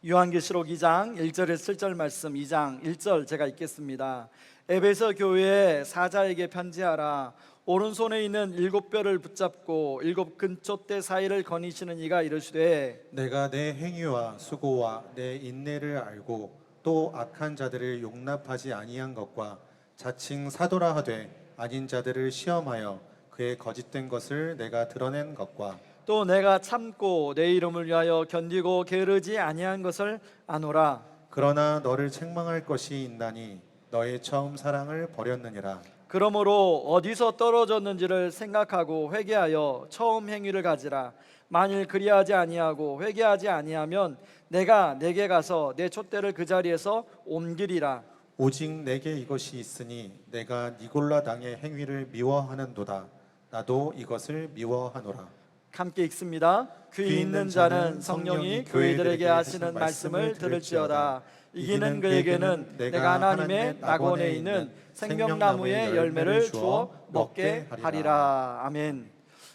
요한계시록 2장 1절에서 7절 말씀, 2장 1절 제가 읽겠습니다. 에베소 교회의 사자에게 편지하라. 오른손에 있는 7뼈를 붙잡고 7근촛대 사이를 거니시는 이가 이르시되, 내가 내 행위와 수고와 내 인내를 알고 또 악한 자들을 용납하지 아니한 것과 자칭 사도라 하되 아닌 자들을 시험하여 그의 거짓된 것을 내가 드러낸 것과 또 내가 참고 내 이름을 위하여 견디고 게으르지 아니한 것을 아노라. 그러나 너를 책망할 것이 있나니 너의 처음 사랑을 버렸느니라. 그러므로 어디서 떨어졌는지를 생각하고 회개하여 처음 행위를 가지라. 만일 그리하지 아니하고 회개하지 아니하면 내가 내게 가서 내 촛대를 그 자리에서 옮기리라. 오직 내게 이것이 있으니 내가 니골라 당의 행위를 미워하는도다. 나도 이것을 미워하노라. 함께 읽습니다. 귀 있는 자는 성령이 교회들에게 하시는 말씀을 들을지어다. 이기는 그에게는 내가 하나님의 낙원에 있는 생명나무의 열매를 주어 먹게 하리라. 아멘.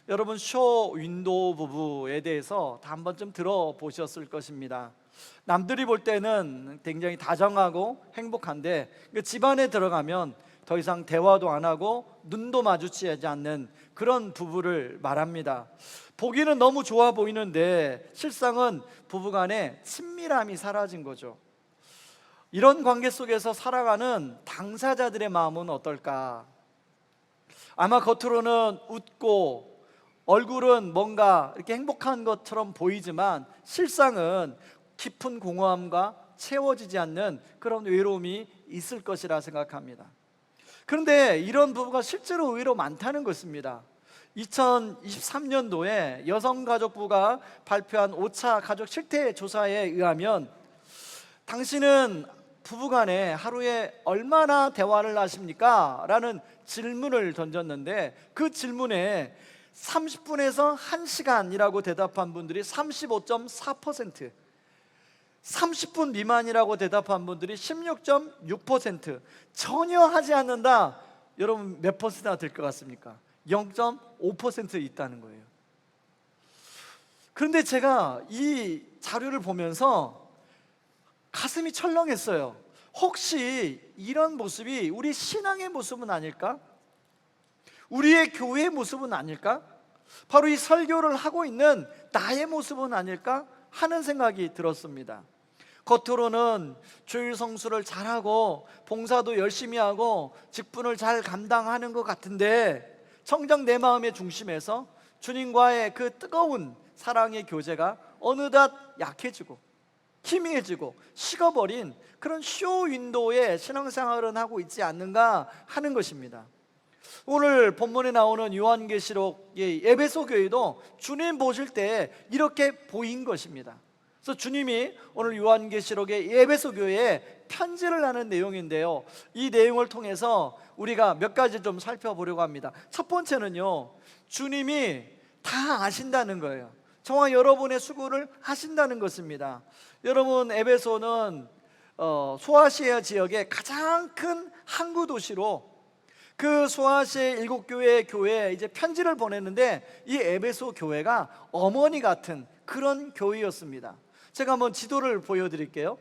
여러분, 쇼 윈도우 부부에 대해서 다 한 번쯤 들어보셨을 것입니다. 남들이 볼 때는 굉장히 다정하고 행복한데 그 집안에 들어가면 더 이상 대화도 안 하고 눈도 마주치지 않는 그런 부부를 말합니다. 보기는 너무 좋아 보이는데 실상은 부부간에 친밀함이 사라진 거죠. 이런 관계 속에서 살아가는 당사자들의 마음은 어떨까? 아마 겉으로는 웃고 얼굴은 뭔가 이렇게 행복한 것처럼 보이지만 실상은 깊은 공허함과 채워지지 않는 그런 외로움이 있을 것이라 생각합니다. 그런데 이런 부부가 실제로 의외로 많다는 것입니다. 2023년도에 여성가족부가 발표한 5차 가족 실태 조사에 의하면 당신은 부부간에 하루에 얼마나 대화를 하십니까? 라는 질문을 던졌는데 그 질문에 30분에서 1시간이라고 대답한 분들이 35.4%, 30분 미만이라고 대답한 분들이 16.6%, 전혀 하지 않는다. 여러분 몇 퍼센트나 될 것 같습니까? 0.5% 있다는 거예요. 그런데 제가 이 자료를 보면서 가슴이 철렁했어요. 혹시 이런 모습이 우리 신앙의 모습은 아닐까? 우리의 교회의 모습은 아닐까? 바로 이 설교를 하고 있는 나의 모습은 아닐까? 하는 생각이 들었습니다. 겉으로는 주일 성수를 잘하고 봉사도 열심히 하고 직분을 잘 감당하는 것 같은데 정작 내 마음의 중심에서 주님과의 그 뜨거운 사랑의 교제가 어느덧 약해지고 희미해지고 식어버린 그런 쇼윈도우의 신앙생활은 하고 있지 않는가 하는 것입니다. 오늘 본문에 나오는 요한계시록의 에베소 교회도 주님 보실 때 이렇게 보인 것입니다. 그래서 주님이 오늘 요한계시록의 에베소 교회에 편지를 하는 내용인데요, 이 내용을 통해서 우리가 몇 가지 좀 살펴보려고 합니다. 첫 번째는요, 주님이 다 아신다는 거예요. 저와 여러분의 수고를 하신다는 것입니다. 여러분, 에베소는 소아시아 지역의 가장 큰 항구 도시로 그 소아시아 7교회에 이제 편지를 보냈는데 이 에베소 교회가 어머니 같은 그런 교회였습니다. 제가 한번 지도를 보여드릴게요.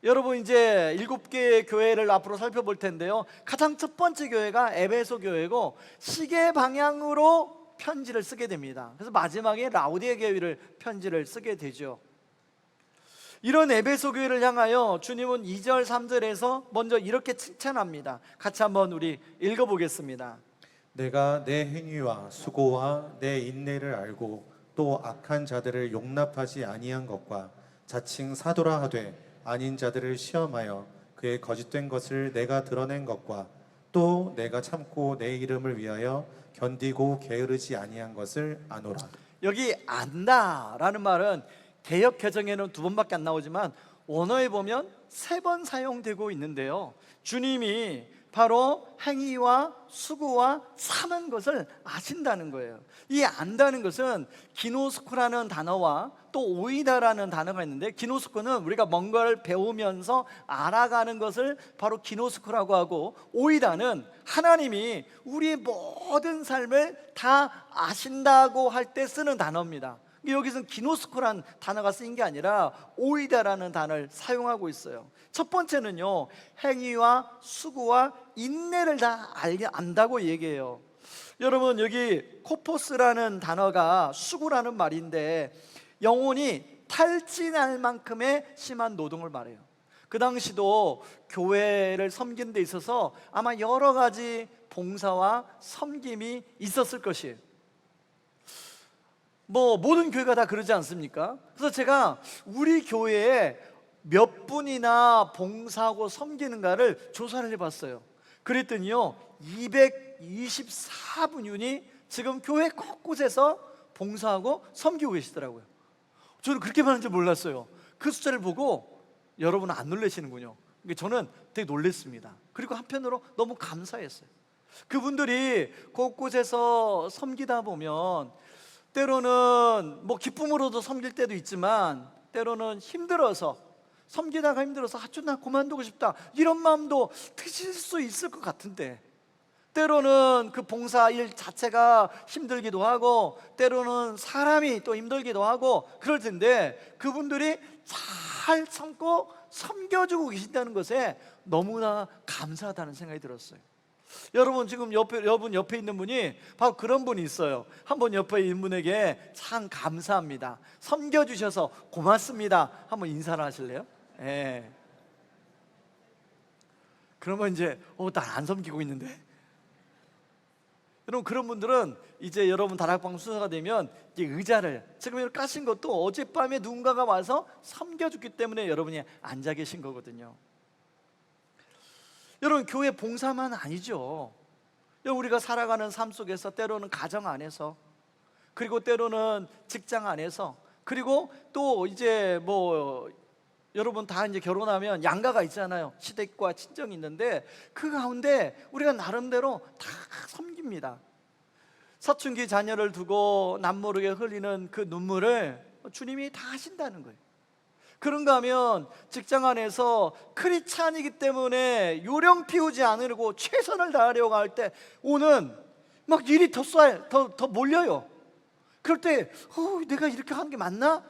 여러분, 이제 7개의 교회를 앞으로 살펴볼 텐데요, 가장 첫 번째 교회가 에베소 교회고 시계 방향으로 편지를 쓰게 됩니다. 그래서 마지막에 라우디에 교회를 편지를 쓰게 되죠. 이런 에베소 교회를 향하여 주님은 2절 3절에서 먼저 이렇게 칭찬합니다. 같이 한번 우리 읽어보겠습니다. 내가 내 행위와 수고와 내 인내를 알고 또 악한 자들을 용납하지 아니한 것과 자칭 사도라 하되 아닌 자들을 시험하여 그의 거짓된 것을 내가 드러낸 것과 또 내가 참고 내 이름을 위하여 견디고 게으르지 아니한 것을 아노라. 여기 안다라는 말은 개역 개정에는 2번밖에 안 나오지만 원어에 보면 3번 사용되고 있는데요, 주님이 바로 행위와 수고와 사는 것을 아신다는 거예요. 이 안다는 것은 기노스코라는 단어와 또 오이다라는 단어가 있는데, 기노스코는 우리가 뭔가를 배우면서 알아가는 것을 바로 기노스코라고 하고, 오이다는 하나님이 우리의 모든 삶을 다 아신다고 할 때 쓰는 단어입니다. 여기서는 기노스코란 단어가 쓰인 게 아니라 오이다라는 단어를 사용하고 있어요. 첫 번째는요, 행위와 수고와 인내를 다 안다고 얘기해요. 여러분, 여기 코포스라는 단어가 수고라는 말인데 영혼이 탈진할 만큼의 심한 노동을 말해요. 그 당시도 교회를 섬기는 데 있어서 아마 여러 가지 봉사와 섬김이 있었을 것이에요. 모든 교회가 다 그러지 않습니까? 그래서 제가 우리 교회에 몇 분이나 봉사하고 섬기는가를 조사를 해봤어요. 그랬더니요, 224분이 지금 교회 곳곳에서 봉사하고 섬기고 계시더라고요. 저는 그렇게 많은 줄 몰랐어요. 그 숫자를 보고 여러분은 안 놀라시는군요. 저는 되게 놀랐습니다. 그리고 한편으로 너무 감사했어요. 그분들이 곳곳에서 섬기다 보면 때로는 기쁨으로도 섬길 때도 있지만 때로는 힘들어서, 섬기다가 힘들어서 나 그만두고 싶다 이런 마음도 드실 수 있을 것 같은데, 때로는 그 봉사일 자체가 힘들기도 하고 때로는 사람이 또 힘들기도 하고 그럴 텐데 그분들이 잘 참고 섬겨주고 계신다는 것에 너무나 감사하다는 생각이 들었어요. 여러분, 지금 여러분 옆에 있는 분이 바로 그런 분이 있어요. 한번 옆에 있는 분에게 참 감사합니다, 섬겨주셔서 고맙습니다 한번 인사를 하실래요? 예. 그러면 이제 나 안 섬기고 있는데. 여러분, 그런 분들은 이제 여러분 다락방 순서가 되면 이 의자를 지금 이렇게 까신 것도 어젯밤에 누군가가 와서 섬겨줬기 때문에 여러분이 앉아 계신 거거든요. 여러분, 교회 봉사만 아니죠. 우리가 살아가는 삶 속에서 때로는 가정 안에서, 그리고 때로는 직장 안에서, 그리고 또 이제 여러분 다 이제 결혼하면 양가가 있잖아요. 시댁과 친정이 있는데 그 가운데 우리가 나름대로 다 섬깁니다. 사춘기 자녀를 두고 남모르게 흘리는 그 눈물을 주님이 다 하신다는 거예요. 그런가 하면 직장 안에서 크리스찬이기 때문에 요령 피우지 않으려고 최선을 다하려고 할 때 오는 일이 더 몰려요. 그럴 때 내가 이렇게 하는 게 맞나?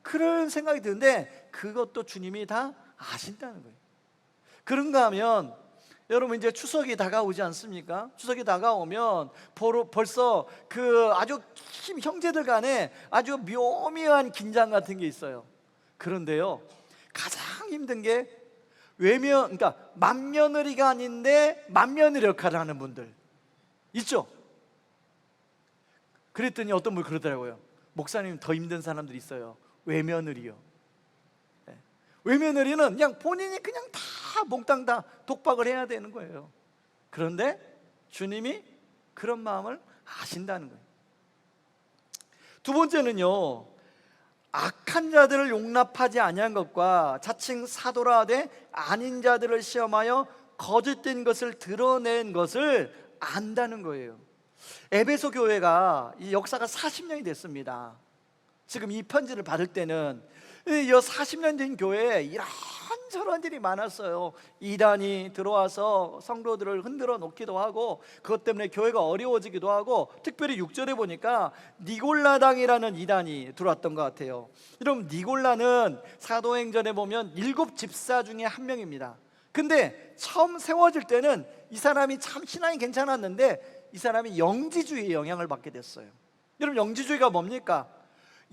그런 생각이 드는데 그것도 주님이 다 아신다는 거예요. 그런가 하면 여러분, 이제 추석이 다가오지 않습니까? 추석이 다가오면 벌써 아주 형제들 간에 아주 묘미한 긴장 같은 게 있어요. 그런데요, 가장 힘든 게 그러니까 맏며느리가 아닌데 맏며느리 역할을 하는 분들 있죠? 그랬더니 어떤 분이 그러더라고요. 목사님, 더 힘든 사람들이 있어요. 외며느리요. 네. 외며느리는 그냥 본인이 그냥 다 몽땅 다 독박을 해야 되는 거예요. 그런데 주님이 그런 마음을 아신다는 거예요. 두 번째는요, 악한 자들을 용납하지 아니한 것과 자칭 사도라 하되 아닌 자들을 시험하여 거짓된 것을 드러낸 것을 안다는 거예요. 에베소 교회가 이 역사가 40년이 됐습니다. 지금 이 편지를 받을 때는 이 40년 된 교회에 이런저런 일이 많았어요. 이단이 들어와서 성도들을 흔들어 놓기도 하고 그것 때문에 교회가 어려워지기도 하고, 특별히 6절에 보니까 니골라당이라는 이단이 들어왔던 것 같아요. 여러분, 니골라는 사도행전에 보면 7 집사 중에 한 명입니다. 근데 처음 세워질 때는 이 사람이 참 신앙이 괜찮았는데 이 사람이 영지주의의 영향을 받게 됐어요. 여러분, 영지주의가 뭡니까?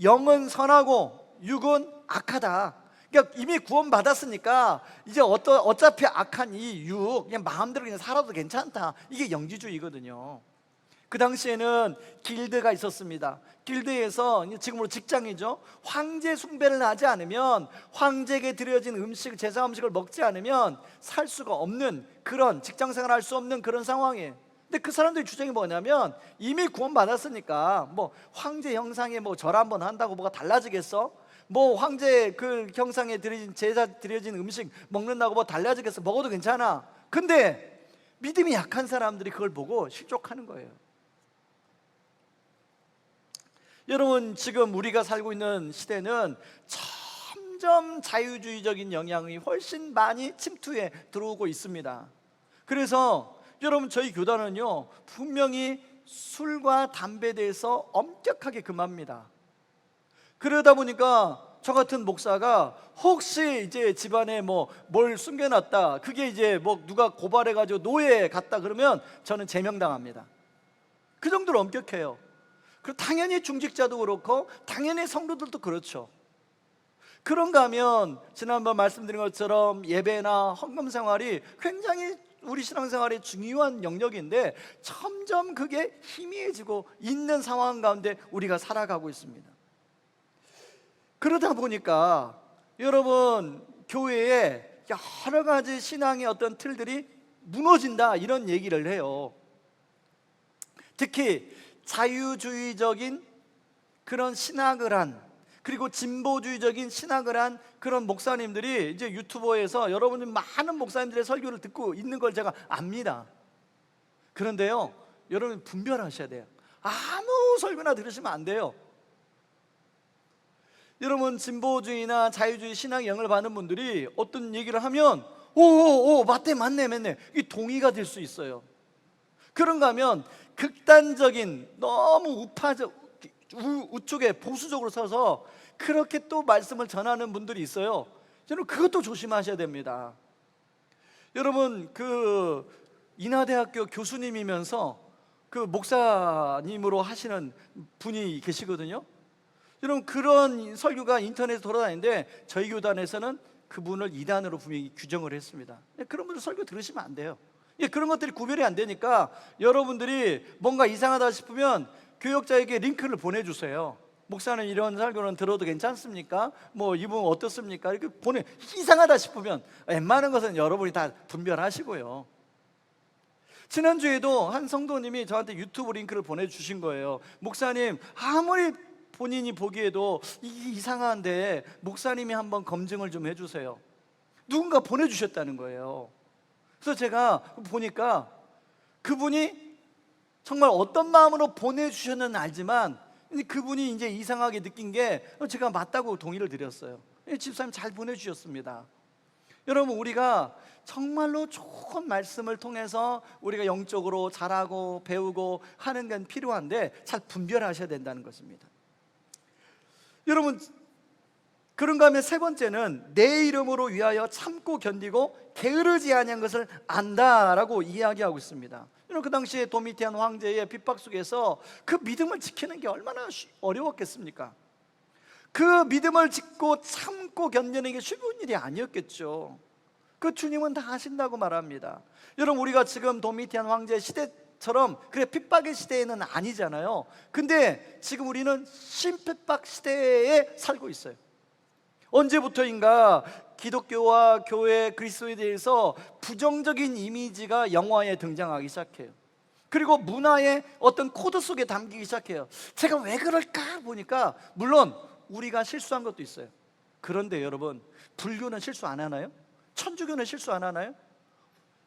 영은 선하고 육은 악하다. 그러니까 이미 구원받았으니까 이제 어차피 악한 이 육 그냥 마음대로 그냥 살아도 괜찮다, 이게 영지주의거든요. 그 당시에는 길드가 있었습니다. 길드에서 지금으로 직장이죠. 황제 숭배를 하지 않으면, 황제에게 드려진 음식, 제사 음식을 먹지 않으면 살 수가 없는 그런 직장생활을 할 수 없는 그런 상황이에요. 근데 그 사람들의 주장이 뭐냐면 이미 구원받았으니까 황제 형상에 절 한번 한다고 뭐가 달라지겠어? 황제 그 형상에 드려진 제사 드려진 음식 먹는다고 뭐 달라지겠어? 먹어도 괜찮아. 근데 믿음이 약한 사람들이 그걸 보고 실족하는 거예요. 여러분, 지금 우리가 살고 있는 시대는 점점 자유주의적인 영향이 훨씬 많이 침투해 들어오고 있습니다. 그래서 여러분, 저희 교단은요 분명히 술과 담배에 대해서 엄격하게 금합니다. 그러다 보니까 저 같은 목사가 혹시 이제 집안에 뭘 숨겨놨다, 그게 이제 누가 고발해가지고 노예에 갔다 그러면 저는 제명당합니다. 그 정도로 엄격해요. 그리고 당연히 중직자도 그렇고 당연히 성도들도 그렇죠. 그런가 하면 지난번 말씀드린 것처럼 예배나 헌금 생활이 굉장히 우리 신앙생활의 중요한 영역인데 점점 그게 희미해지고 있는 상황 가운데 우리가 살아가고 있습니다. 그러다 보니까 여러분, 교회에 여러 가지 신앙의 어떤 틀들이 무너진다, 이런 얘기를 해요. 특히 자유주의적인 그런 신학을 한, 그리고 진보주의적인 신학을 한 그런 목사님들이 이제 유튜버에서 여러분들 많은 목사님들의 설교를 듣고 있는 걸 제가 압니다. 그런데요, 여러분 분별하셔야 돼요. 아무 설교나 들으시면 안 돼요. 여러분, 진보주의나 자유주의 신앙의 영을 받는 분들이 어떤 얘기를 하면 오 맞네 이 동의가 될 수 있어요. 그런가 하면 극단적인, 너무 우쪽에 보수적으로 서서 그렇게 또 말씀을 전하는 분들이 있어요. 여러분, 그것도 조심하셔야 됩니다. 여러분, 그 인하대학교 교수님이면서 그 목사님으로 하시는 분이 계시거든요. 여러분, 그런 설교가 인터넷에 돌아다니는데 저희 교단에서는 그분을 이단으로 분명히 규정을 했습니다. 그런 분들 설교 들으시면 안 돼요. 그런 것들이 구별이 안 되니까 여러분들이 뭔가 이상하다 싶으면 교역자에게 링크를 보내주세요. 목사는 이런 설교는 들어도 괜찮습니까? 이분 어떻습니까? 이렇게 이상하다 싶으면 웬만한 것은 여러분이 다 분별하시고요. 지난주에도 한 성도님이 저한테 유튜브 링크를 보내주신 거예요. 목사님, 아무리 본인이 보기에도 이게 이상한데 목사님이 한번 검증을 좀 해주세요. 누군가 보내주셨다는 거예요. 그래서 제가 보니까 그분이 정말 어떤 마음으로 보내주셨는지 알지만 그분이 이제 이상하게 느낀 게 제가 맞다고 동의를 드렸어요. 집사님 잘 보내주셨습니다. 여러분, 우리가 정말로 좋은 말씀을 통해서 우리가 영적으로 자라고 배우고 하는 건 필요한데 잘 분별하셔야 된다는 것입니다. 여러분, 그런가 하면 세 번째는 내 이름으로 위하여 참고 견디고 게으르지 아니한 것을 안다라고 이야기하고 있습니다. 여러분, 그 당시에 도미티안 황제의 핍박 속에서 그 믿음을 지키는 게 얼마나 어려웠겠습니까? 그 믿음을 짓고 참고 견디는 게 쉬운 일이 아니었겠죠. 그 주님은 다 하신다고 말합니다. 여러분, 우리가 지금 도미티안 황제 시대처럼 그래 핍박의 시대에는 아니잖아요. 근데 지금 우리는 신핍박 시대에 살고 있어요. 언제부터인가 기독교와 교회, 그리스도에 대해서 부정적인 이미지가 영화에 등장하기 시작해요. 그리고 문화의 어떤 코드 속에 담기기 시작해요. 제가 왜 그럴까 보니까 물론 우리가 실수한 것도 있어요. 그런데 여러분, 불교는 실수 안 하나요? 천주교는 실수 안 하나요?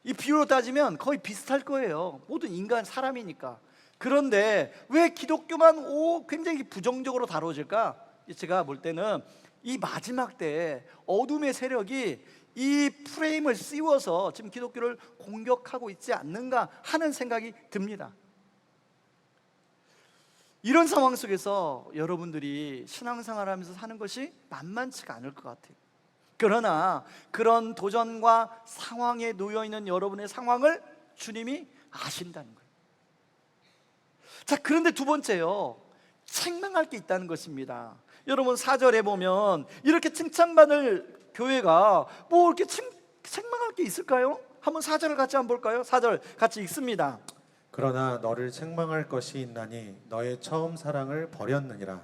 이 비유로 따지면 거의 비슷할 거예요. 모든 인간 사람이니까. 그런데 왜 기독교만 굉장히 부정적으로 다뤄질까? 제가 볼 때는 이 마지막 때에 어둠의 세력이 이 프레임을 씌워서 지금 기독교를 공격하고 있지 않는가 하는 생각이 듭니다. 이런 상황 속에서 여러분들이 신앙생활하면서 사는 것이 만만치가 않을 것 같아요. 그러나 그런 도전과 상황에 놓여있는 여러분의 상황을 주님이 아신다는 거예요. 자, 그런데 두 번째요, 책망할 게 있다는 것입니다. 여러분, 4절에 보면 이렇게 칭찬받을 교회가 이렇게 책망할 게 있을까요? 한번 4절을 같이 한번 볼까요? 4절 같이 읽습니다. 그러나 너를 책망할 것이 있나니 너의 처음 사랑을 버렸느니라.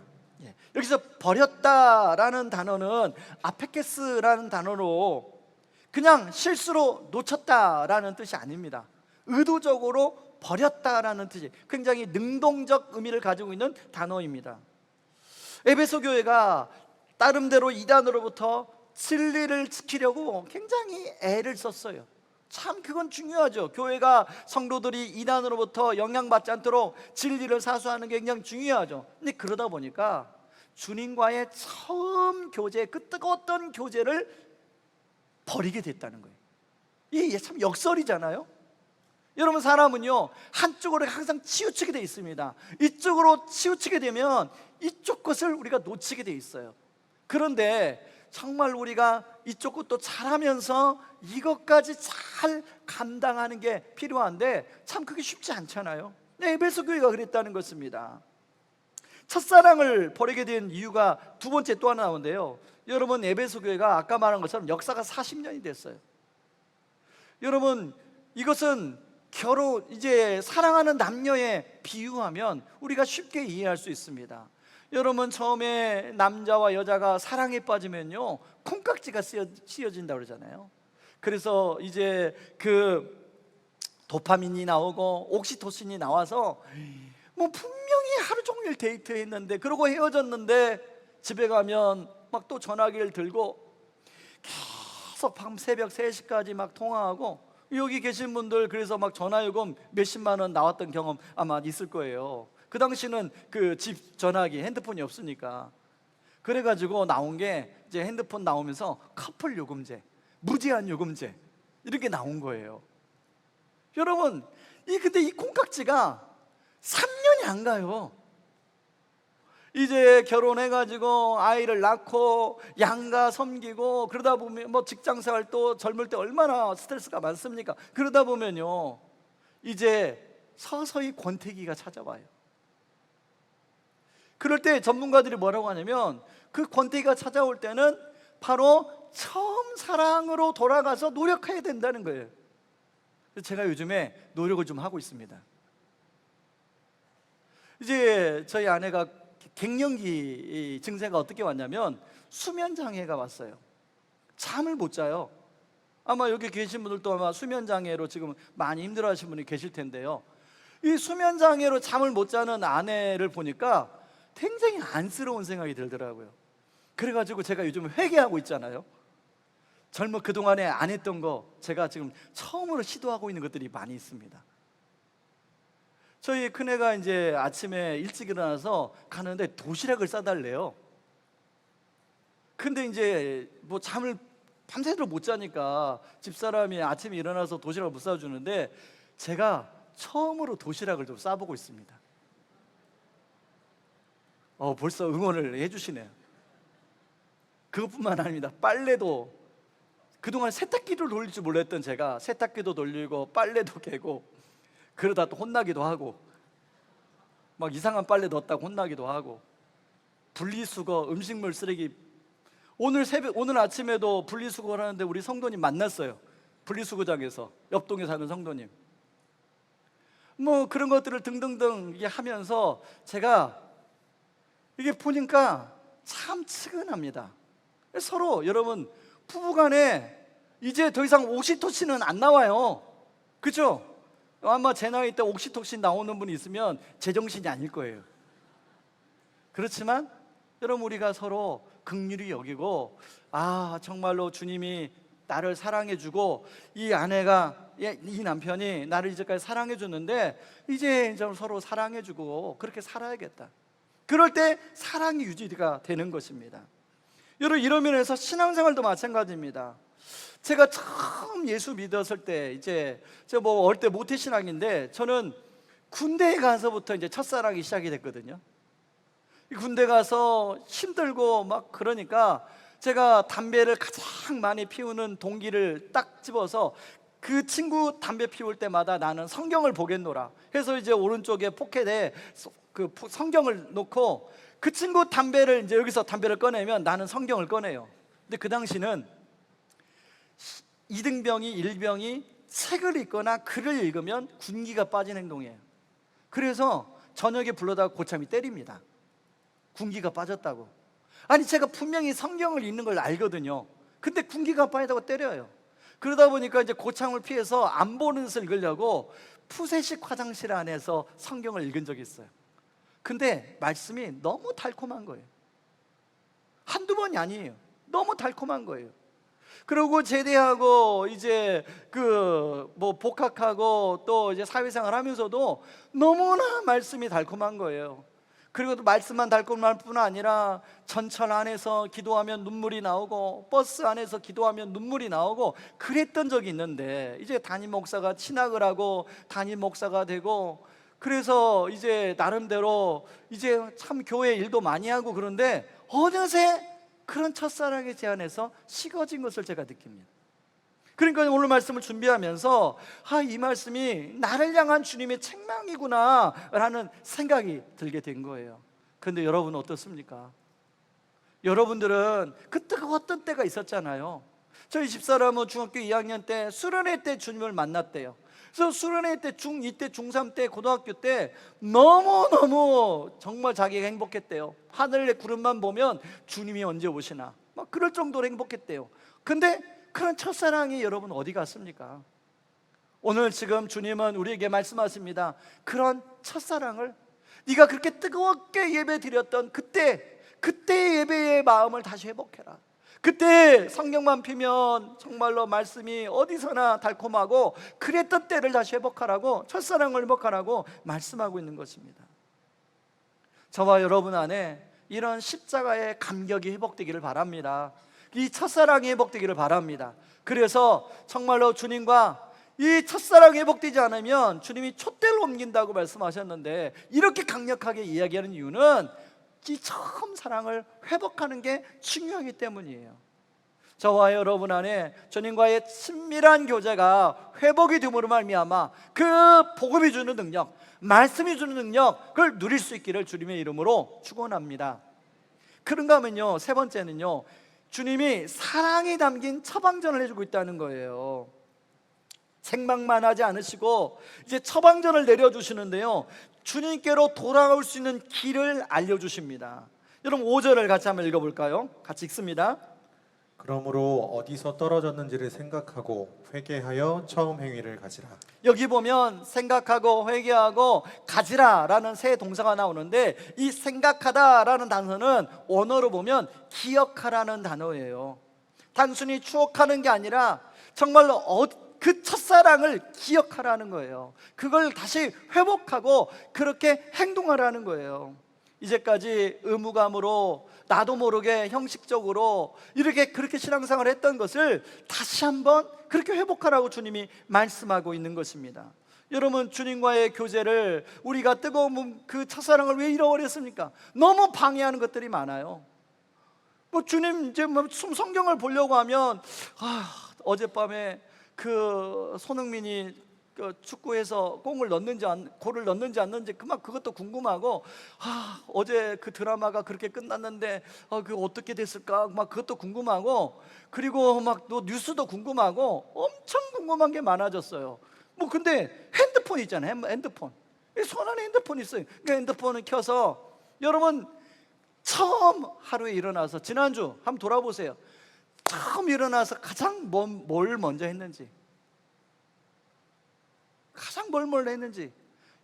여기서 버렸다라는 단어는 아페케스라는 단어로 그냥 실수로 놓쳤다라는 뜻이 아닙니다. 의도적으로 버렸다라는 뜻이 굉장히 능동적 의미를 가지고 있는 단어입니다. 에베소 교회가 나름대로 이단으로부터 진리를 지키려고 굉장히 애를 썼어요. 참 그건 중요하죠. 교회가 성도들이 이단으로부터 영향받지 않도록 진리를 사수하는 게 굉장히 중요하죠. 근데 그러다 보니까 주님과의 처음 교제, 그 뜨거웠던 교제를 버리게 됐다는 거예요. 이게 참 역설이잖아요. 여러분, 사람은요 한쪽으로 항상 치우치게 돼 있습니다. 이쪽으로 치우치게 되면 이쪽 것을 우리가 놓치게 돼 있어요. 그런데 정말 우리가 이쪽 것도 잘하면서 이것까지 잘 감당하는 게 필요한데 참 그게 쉽지 않잖아요. 네, 에베소 교회가 그랬다는 것입니다. 첫사랑을 버리게 된 이유가 두 번째 또 하나 나오는데요. 여러분, 에베소 교회가 아까 말한 것처럼 역사가 40년이 됐어요. 여러분, 이것은 결혼, 이제 사랑하는 남녀에 비유하면 우리가 쉽게 이해할 수 있습니다. 여러분, 처음에 남자와 여자가 사랑에 빠지면요 콩깍지가 씌어진다 그러잖아요. 그래서 이제 그 도파민이 나오고 옥시토신이 나와서 뭐 분명히 하루 종일 데이트했는데, 그러고 헤어졌는데 집에 가면 막 또 전화기를 들고 계속 밤 새벽 3시까지 막 통화하고, 여기 계신 분들 그래서 막 전화요금 몇십만 원 나왔던 경험 아마 있을 거예요. 그 당시는 그 집 전화기, 핸드폰이 없으니까. 그래가지고 나온 게 이제 핸드폰 나오면서 커플 요금제, 무제한 요금제 이렇게 나온 거예요. 여러분, 근데 이 콩깍지가 3년이 안 가요. 이제 결혼해가지고 아이를 낳고 양가 섬기고 그러다 보면 뭐 직장생활 또 젊을 때 얼마나 스트레스가 많습니까? 그러다 보면요 이제 서서히 권태기가 찾아와요. 그럴 때 전문가들이 뭐라고 하냐면, 그 권태기가 찾아올 때는 바로 처음 사랑으로 돌아가서 노력해야 된다는 거예요. 그래서 제가 요즘에 노력을 좀 하고 있습니다. 이제 저희 아내가 갱년기 증세가 어떻게 왔냐면 수면 장애가 왔어요. 잠을 못 자요. 아마 여기 계신 분들도 아마 수면 장애로 지금 많이 힘들어하시는 분이 계실 텐데요. 이 수면 장애로 잠을 못 자는 아내를 보니까 굉장히 안쓰러운 생각이 들더라고요. 그래가지고 제가 요즘 회개하고 있잖아요. 그동안에 안 했던 거 제가 지금 처음으로 시도하고 있는 것들이 많이 있습니다. 저희 큰애가 이제 아침에 일찍 일어나서 가는데 도시락을 싸달래요. 근데 이제 뭐 잠을 밤새도록 못 자니까 집사람이 아침에 일어나서 도시락을 못 싸주는데 제가 처음으로 도시락을 좀 싸보고 있습니다. 벌써 응원을 해주시네요. 그것뿐만 아닙니다. 빨래도, 그동안 세탁기를 돌릴 줄 몰랐던 제가 세탁기도 돌리고 빨래도 개고, 그러다 또 혼나기도 하고, 막 이상한 빨래 넣었다고 혼나기도 하고, 분리수거, 음식물 쓰레기, 오늘 아침에도 분리수거를 하는데 우리 성도님 만났어요. 분리수거장에서, 옆동에 사는 성도님. 뭐 그런 것들을 등등등 이게 하면서 제가 이게 보니까 참 측은합니다. 서로, 여러분, 부부간에 이제 더 이상 옥시토신은 안 나와요. 그렇죠? 아마 제 나이 때 옥시토신 나오는 분이 있으면 제정신이 아닐 거예요. 그렇지만 여러분, 우리가 서로 긍휼히 여기고, 정말로 주님이 나를 사랑해주고 이 아내가, 이 남편이 나를 이제까지 사랑해줬는데 이제 서로 사랑해주고 그렇게 살아야겠다. 그럴 때 사랑이 유지가 되는 것입니다. 여러분, 이런 면에서 신앙생활도 마찬가지입니다. 제가 처음 예수 믿었을 때, 이제 제가 뭐 어릴 때 모태신앙인데, 저는 군대에 가서부터 이제 첫사랑이 시작이 됐거든요. 군대 가서 힘들고 막 그러니까 제가 담배를 가장 많이 피우는 동기를 딱 집어서 그 친구 담배 피울 때마다 나는 성경을 보겠노라 해서 이제 오른쪽에 포켓에 그 성경을 놓고, 그 친구 담배를 이제 여기서 담배를 꺼내면 나는 성경을 꺼내요. 근데 그 당시는 2등병이 1병이 책을 읽거나 글을 읽으면 군기가 빠진 행동이에요. 그래서 저녁에 불러다가 고참이 때립니다. 군기가 빠졌다고. 아니, 제가 분명히 성경을 읽는 걸 알거든요. 근데 군기가 빠졌다고 때려요. 그러다 보니까 이제 고참을 피해서 안 보는 것을 읽으려고 푸세식 화장실 안에서 성경을 읽은 적이 있어요. 근데 말씀이 너무 달콤한 거예요. 한두 번이 아니에요. 너무 달콤한 거예요. 그리고 제대하고 이제 뭐 복학하고 또 이제 사회생활 하면서도 너무나 말씀이 달콤한 거예요. 그리고 또 말씀만 달콤할 뿐 아니라 전철 안에서 기도하면 눈물이 나오고 버스 안에서 기도하면 눈물이 나오고 그랬던 적이 있는데, 이제 담임 목사가 신학을 하고 담임 목사가 되고, 그래서 이제 나름대로 이제 참 교회 일도 많이 하고 그런데 어느새 그런 첫사랑의 제안에서 식어진 것을 제가 느낍니다. 그러니까 오늘 말씀을 준비하면서 이 말씀이 나를 향한 주님의 책망이구나 라는 생각이 들게 된 거예요. 그런데 여러분은 어떻습니까? 여러분들은 그 뜨거웠던 때가 있었잖아요. 저희 집사람은 중학교 2학년 때 수련회 때 주님을 만났대요. 그래서 수련회 때 중2 때 중3 때 고등학교 때 너무너무 정말 자기가 행복했대요. 하늘의 구름만 보면 주님이 언제 오시나 막 그럴 정도로 행복했대요. 근데 그런 첫사랑이 여러분 어디 갔습니까? 오늘 지금 주님은 우리에게 말씀하십니다. 그런 첫사랑을, 네가 그렇게 뜨겁게 예배 드렸던 그때의 예배의 마음을 다시 회복해라. 그때 성경만 피면 정말로 말씀이 어디서나 달콤하고 그랬던 때를 다시 회복하라고, 첫사랑을 회복하라고 말씀하고 있는 것입니다. 저와 여러분 안에 이런 십자가의 감격이 회복되기를 바랍니다. 이 첫사랑이 회복되기를 바랍니다. 그래서 정말로 주님과 이 첫사랑이 회복되지 않으면 주님이 촛대를 옮긴다고 말씀하셨는데, 이렇게 강력하게 이야기하는 이유는 이 처음 사랑을 회복하는 게 중요하기 때문이에요. 저와 여러분 안에 주님과의 친밀한 교제가 회복이 됨으로 말미암아 그 복음이 주는 능력, 말씀이 주는 능력, 그걸 누릴 수 있기를 주님의 이름으로 축원합니다. 그런가 하면요, 세 번째는요, 주님이 사랑이 담긴 처방전을 해주고 있다는 거예요. 책망만 하지 않으시고 이제 처방전을 내려주시는데요, 주님께로 돌아올 수 있는 길을 알려주십니다. 여러분 5절을 같이 한번 읽어볼까요? 같이 읽습니다. 그러므로 어디서 떨어졌는지를 생각하고 회개하여 처음 행위를 가지라. 여기 보면 생각하고 회개하고 가지라 라는 세 동사가 나오는데, 이 생각하다 라는 단어는 원어로 보면 기억하라는 단어예요. 단순히 추억하는 게 아니라 정말로 그 첫사랑을 기억하라는 거예요. 그걸 다시 회복하고 그렇게 행동하라는 거예요. 이제까지 의무감으로 나도 모르게 형식적으로 그렇게 신앙생활을 했던 것을 다시 한번 그렇게 회복하라고 주님이 말씀하고 있는 것입니다. 여러분, 주님과의 교제를 우리가 뜨거운 그 첫사랑을 왜 잃어버렸습니까? 너무 방해하는 것들이 많아요. 주님 이제 성경을 보려고 하면 어젯밤에 그 손흥민이 축구에서 골을 넣는지 않는지 그것도 궁금하고, 어제 그 드라마가 그렇게 끝났는데 그 어떻게 됐을까 그것도 궁금하고, 그리고 또 뉴스도 궁금하고 엄청 궁금한 게 많아졌어요. 근데 핸드폰 있잖아요. 핸드폰 손 안에 핸드폰 있어요. 그 핸드폰을 켜서 여러분 처음 하루에 일어나서 지난주 한번 돌아보세요. 처음 일어나서 가장 뭘 먼저 했는지,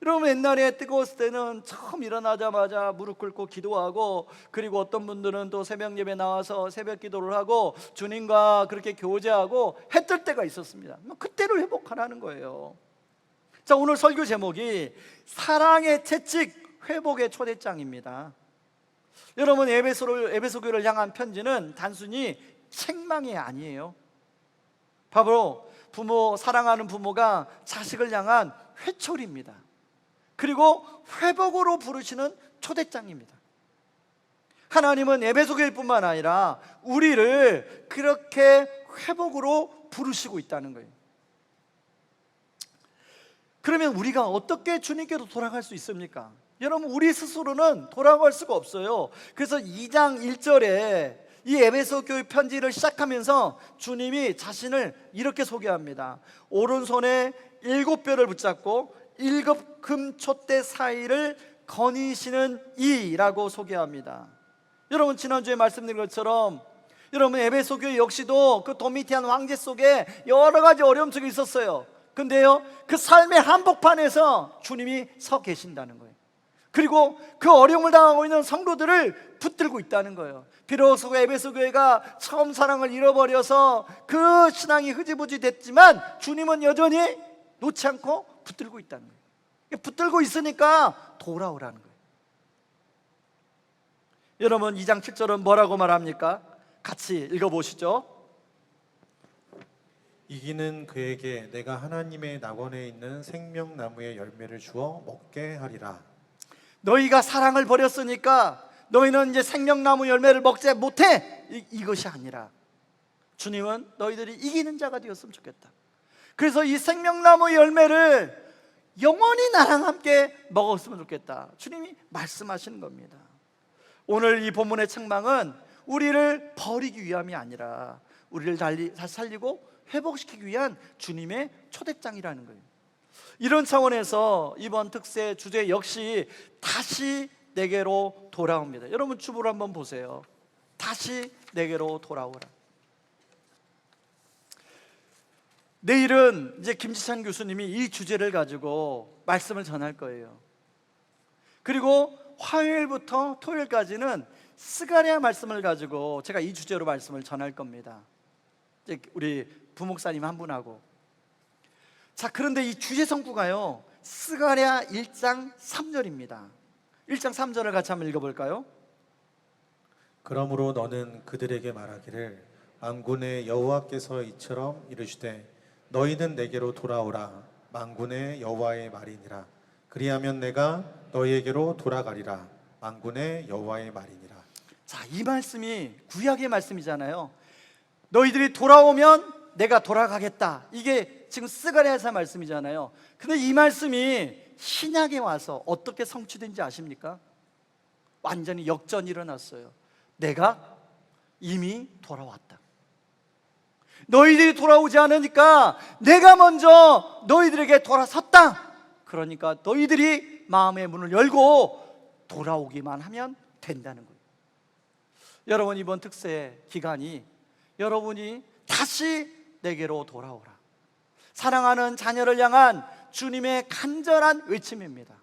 여러분 옛날에 뜨거웠을 때는 처음 일어나자마자 무릎 꿇고 기도하고, 그리고 어떤 분들은 또 새벽 예배 나와서 새벽 기도를 하고 주님과 그렇게 교제하고 했을 때가 있었습니다. 그때를 회복하라는 거예요. 자, 오늘 설교 제목이 사랑의 채찍 회복의 초대장입니다. 여러분, 에베소 교회를 향한 편지는 단순히 책망이 아니에요. 바로 사랑하는 부모가 자식을 향한 회초리입니다. 그리고 회복으로 부르시는 초대장입니다. 하나님은 에베소 교회뿐만 아니라 우리를 그렇게 회복으로 부르시고 있다는 거예요. 그러면 우리가 어떻게 주님께로 돌아갈 수 있습니까? 여러분, 우리 스스로는 돌아갈 수가 없어요. 그래서 2장 1절에 이 에베소 교회 편지를 시작하면서 주님이 자신을 이렇게 소개합니다. 오른손에 7뼈를 붙잡고 7금 촛대 사이를 거니시는 이라고 소개합니다. 여러분, 지난주에 말씀드린 것처럼 여러분 에베소 교회 역시도 그 도미티안 황제 속에 여러 가지 어려움 속에 있었어요. 근데요, 그 삶의 한복판에서 주님이 서 계신다는 거예요. 그리고 그 어려움을 당하고 있는 성도들을 붙들고 있다는 거예요. 비로소 에베소 교회가 처음 사랑을 잃어버려서 그 신앙이 흐지부지 됐지만 주님은 여전히 놓지 않고 붙들고 있다는 거예요. 붙들고 있으니까 돌아오라는 거예요. 여러분 2장 7절은 뭐라고 말합니까? 같이 읽어보시죠. 이기는 그에게 내가 하나님의 낙원에 있는 생명나무의 열매를 주어 먹게 하리라. 너희가 사랑을 버렸으니까 너희는 이제 생명나무 열매를 먹지 못해, 이것이 아니라 주님은 너희들이 이기는 자가 되었으면 좋겠다. 그래서 이 생명나무 열매를 영원히 나랑 함께 먹었으면 좋겠다, 주님이 말씀하시는 겁니다. 오늘 이 본문의 책망은 우리를 버리기 위함이 아니라 우리를 다시 살리고 회복시키기 위한 주님의 초대장이라는 거예요. 이런 차원에서 이번 특세 주제 역시 다시 내게로 돌아옵니다. 여러분 주보를 한번 보세요. 다시 내게로 돌아오라. 내일은 이제 김지찬 교수님이 이 주제를 가지고 말씀을 전할 거예요. 그리고 화요일부터 토요일까지는 스가랴 말씀을 가지고 제가 이 주제로 말씀을 전할 겁니다. 이제 우리 부목사님 한 분하고. 자, 그런데 이 주제 성구가요, 스가랴 1장 3절입니다. 1장 3절을 같이 한번 읽어볼까요? 그러므로 너는 그들에게 말하기를 만군의 여호와께서 이처럼 이르시되 너희는 내게로 돌아오라. 만군의 여호와의 말이니라. 그리하면 내가 너희에게로 돌아가리라. 만군의 여호와의 말이니라. 자, 이 말씀이 구약의 말씀이잖아요. 너희들이 돌아오면 내가 돌아가겠다, 이게 지금 스가랴에서 말씀이잖아요. 근데 이 말씀이 신약에 와서 어떻게 성취된지 아십니까? 완전히 역전이 일어났어요. 내가 이미 돌아왔다. 너희들이 돌아오지 않으니까 내가 먼저 너희들에게 돌아섰다. 그러니까 너희들이 마음의 문을 열고 돌아오기만 하면 된다는 거예요. 여러분 이번 특세 기간이 여러분이 다시 내게로 돌아오라, 사랑하는 자녀를 향한 주님의 간절한 외침입니다.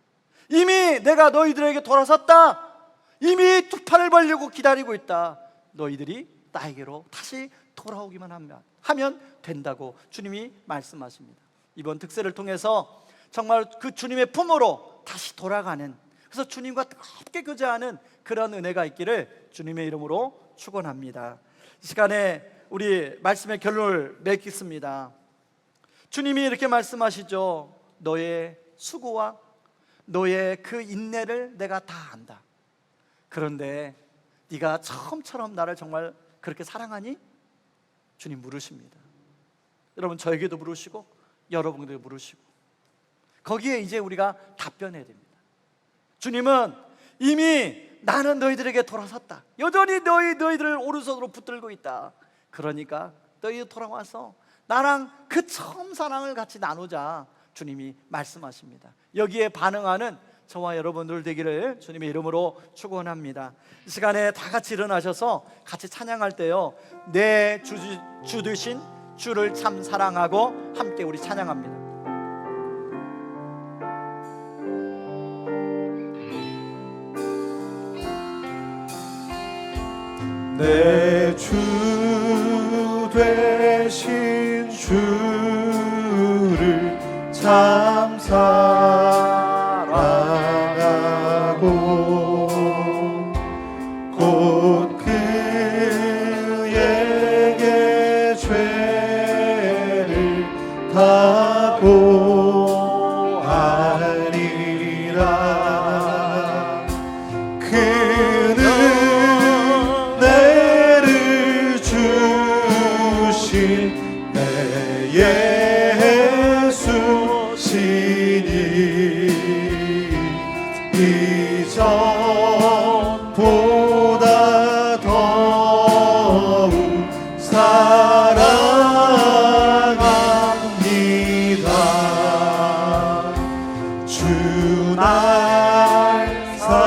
이미 내가 너희들에게 돌아섰다. 이미 두 팔을 벌리고 기다리고 있다. 너희들이 나에게로 다시 돌아오기만 하면 된다고 주님이 말씀하십니다. 이번 특세를 통해서 정말 그 주님의 품으로 다시 돌아가는, 그래서 주님과 뜨겁게 교제하는 그런 은혜가 있기를 주님의 이름으로 축원합니다. 이 시간에 우리 말씀의 결론을 맺겠습니다. 주님이 이렇게 말씀하시죠. 너의 수고와 너의 그 인내를 내가 다 안다. 그런데 네가 처음처럼 나를 정말 그렇게 사랑하니? 주님 물으십니다. 여러분 저에게도 물으시고 여러분에게도 물으시고, 거기에 이제 우리가 답변해야 됩니다. 주님은 이미 나는 너희들에게 돌아섰다. 여전히 너희들을 오른손으로 붙들고 있다. 그러니까 너희 돌아와서 나랑 그 처음 사랑을 같이 나누자, 주님이 말씀하십니다. 여기에 반응하는 저와 여러분들 되기를 주님의 이름으로 축원합니다. 이 시간에 다 같이 일어나셔서 같이 찬양할 때요, 내 주 되신 주를 참 사랑하고 함께 우리 찬양합니다. 내 주 되신 주를 참 사랑하고 곧 그에게 죄를 다 고하리라. 그는 내를 주신 내 예수 시니 이전보다 더욱 사랑합니다. 주 날 사랑하사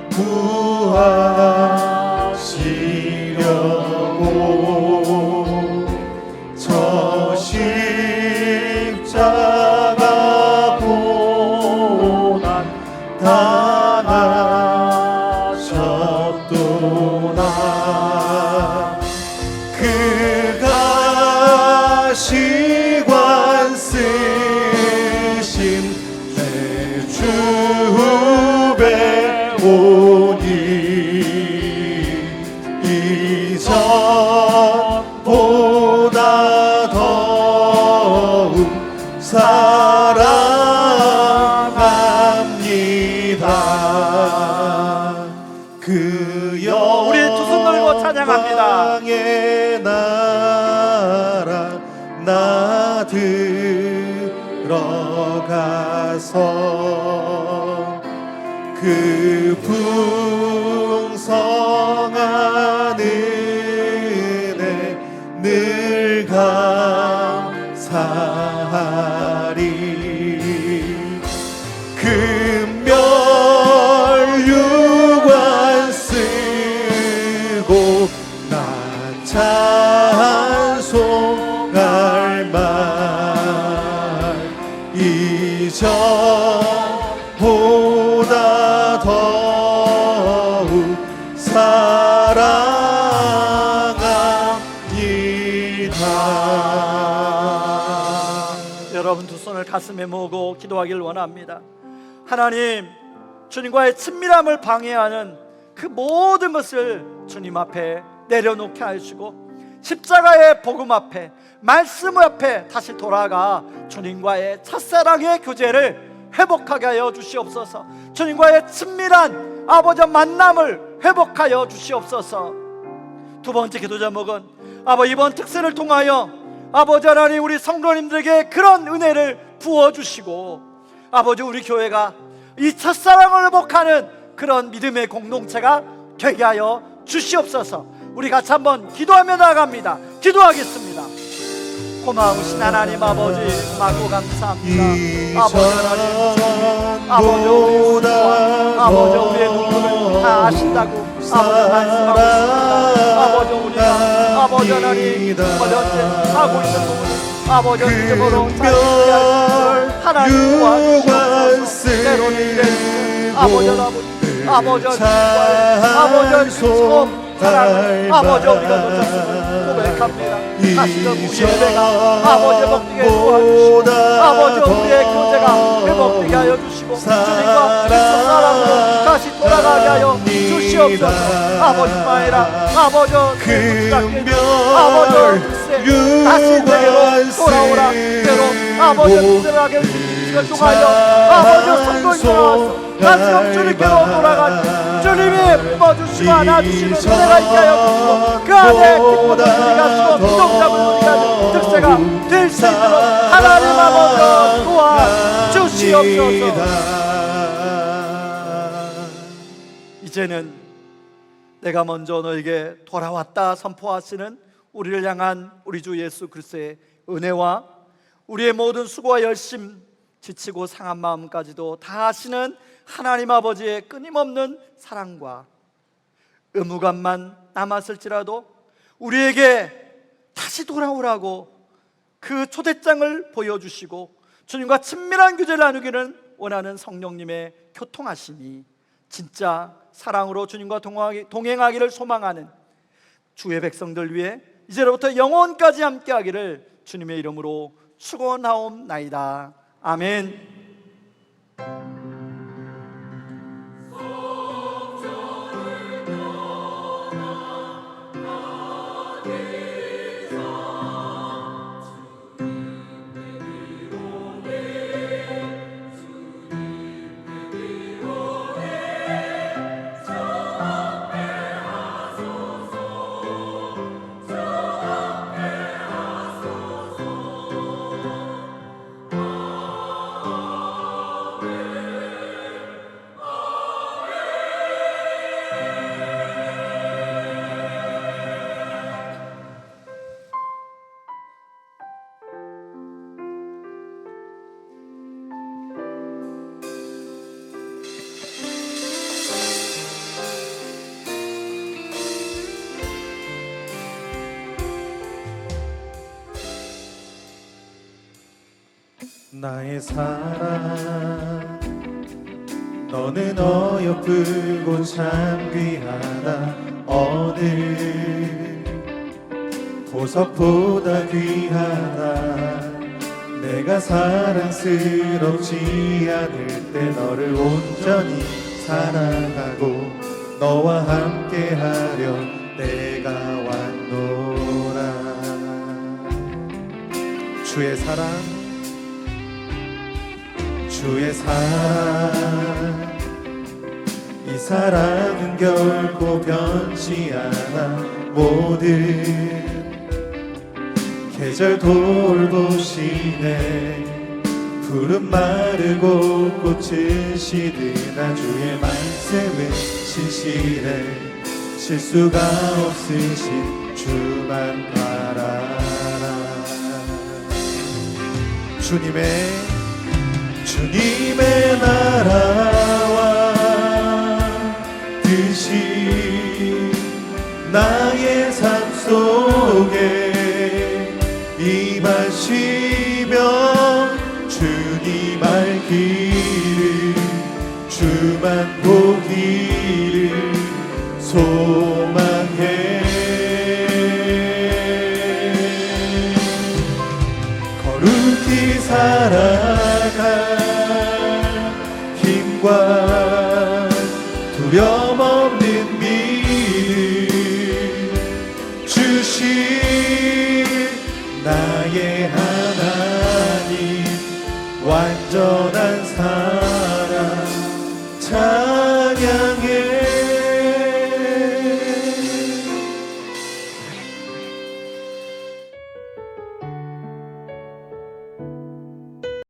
구하시려고 저 십자가 고난 당하셨도다. 그가 시관 쓰신 내 주 주여 우리 두 손 들고 찬양합니다. 영광의 나라 나 들어가서 그 풍성한 은혜 늘 감사하리. 금멸 유관 쓰고 나 찬송할 말 이전보다 더욱 사랑합니다. 여러분 두 손을 가슴에 모으고 기도하길 원합니다. 하나님, 주님과의 친밀함을 방해하는 그 모든 것을 주님 앞에 내려놓게 하시고 십자가의 복음 앞에, 말씀 앞에 다시 돌아가 주님과의 첫사랑의 교제를 회복하게 하여 주시옵소서. 주님과의 친밀한 아버지 만남을 회복하여 주시옵소서. 두 번째 기도 제목은 아버지, 이번 특세를 통하여 아버지 하나님, 우리 성도님들에게 그런 은혜를 부어주시고 아버지, 우리 교회가 이 첫사랑을 회복하는 그런 믿음의 공동체가 되게 하여 주시옵소서. 우리 같이 한번 기도하며 나아갑니다. 기도하겠습니다. 고마우신 하나님 아버지, 마고 감사합니다. 아버지 하나님, 아버지 우리의 수고와 아버지 우리의 눈물을 다 아신다고 아버지 말씀하고 있습니다. 아버지 우리가 아버지 하나님 현재 하고 있는 부분 아버지 이름으로 잘 하나님 도와주시옵소서. 때로는 이래주시고 아버지 아버지 아버지 처음 사랑을 아버지 우리가 놓쳤음을 고백합니다. 다시금 우리 예배가 아버지 회복되게 도와주시고 아버지 우리의 교제가 회복되게 하여 주시고 주님과 그리스도 사랑으로 다시 돌아가게 하여 주시옵소서. 아버지뿐만 아니라 아버지 그분들 아버지 글쎄 다시 내게로 돌아오라. 때로 아버지 그들에게 주시기를 통하여 아버지 성도님들 나와서 다시금 주님께로 돌아가시 주님이 품어주시고 안아주시는 은혜가 있게 하여 주시고 그 안에 기쁨을 누리가시고 부동장을 누리가는 특세가 될 수 있도록 하나님 아버지 도와주시옵소서. 이제는 내가 먼저 너에게 돌아왔다 선포하시는 우리를 향한 우리 주 예수 그리스도의 은혜와 우리의 모든 수고와 열심, 지치고 상한 마음까지도 다 하시는 하나님 아버지의 끊임없는 사랑과 의무감만 남았을지라도 우리에게 다시 돌아오라고 그 초대장을 보여주시고 주님과 친밀한 교제를 나누기를 원하는 성령님의 교통하심이 진짜 사랑으로 주님과 동행하기를 소망하는 주의 백성들 위해 이제로부터 영원까지 함께하기를 주님의 이름으로 축원하옵나이다. 아멘. 나의 사랑 너는 어여쁘고 참 귀하다. 어느 보석보다 귀하다. 내가 사랑스럽지 않을 때 너를 온전히 사랑하고 너와 함께하려 내가 왔노라. 주의 사랑 이 사랑은 결코 변치 않아 모든 계절 돌보시네 푸른 마르고 꽃은 시드나 주의 말씀은 신실해 실수가 없으신 주만 바라라 주님의 나라와 뜻이 나의 삶 속에 임하시며 주님 알기를 주만 보기를 소망해 거룩히 살아갈 힘과 두려움 없는 믿음 주신 나의